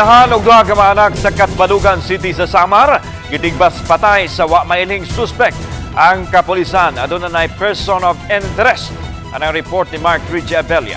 Inahan og duha ka mga anak sa Katbalugan City sa Samar, gitigbas patay sa wa mailing suspect. Ang kapulisan aduna nay person of interest. Anang report ni Mark Ridge Abella.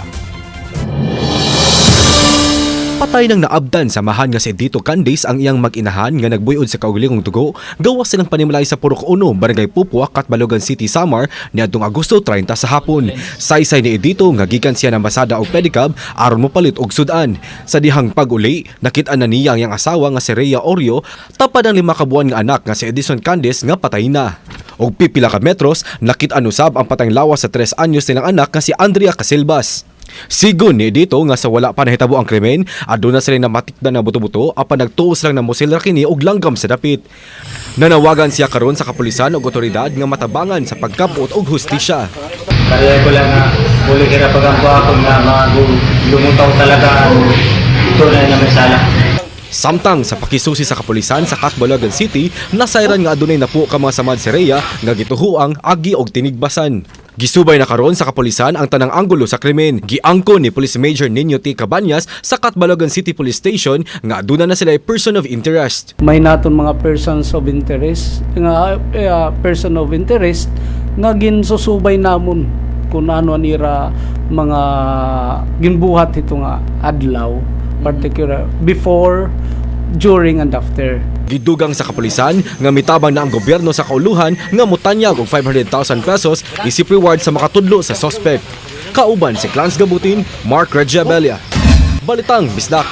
Patay nang naabdan samahan nga si Dito Candice ang iyang mag-inahan nga nagbuyod sa kaugalingong dugo, gawas silang panimalay sa Purok 1, Barangay Pupua, Katbalogan City, Samar, niadtong Agosto 30 sa hapon. Saysay ni Edito nga gikan siya ng masada og pedicab aron mopalit og sudan. Sa dihang pag-uli, nakit-an na niya ang iyang asawa nga si Rhea Orio, tapad ang 5 ka buwan nga anak nga si Edison Candice nga patay na. Og pipila ka metros, nakit-an usab ang patayng lawas sa 3 anyos nilang anak nga si Andrea Casilbas. Sigon ni dito nga sa wala pa nahitabo ang krimen, aduna sila na matikdan na buto-buto apan nagtuos lang na mosilra kini og langgam sa dapit. Nanawagan siya karon sa kapulisan ug otoridad nga matabangan sa pagkapot og hustisya. Kaya ko lang nga muli kira pagampo ako nga lumutaw talaga ang tunay na mesala. Samtang sa pakisusi sa kapulisan sa Katbalogan City, nasayran nga adunay napo ka mga samad si Rhea nga gituhuang agi og tinigbasan. Gisubay na karon sa kapulisan ang tanang anggulo sa krimen. Giangko ni Police Major Nino T. Cabañas sa Katbalogan City Police Station nga aduna na sila ay person of interest. May naton mga persons of interest, nga person of interest nga ginsusubay namon kung ano nira mga ginbuhat ito nga adlaw, particular before, during and after. Gidugang sa kapulisan nga mitabang na ang gobyerno sa kauluhan nga mutanyag og 500,000 pesos isip reward sa makatudlo sa suspect. Kauban si Clarence Gabutin, Mark Ridge Abella. Balitang Bisdak.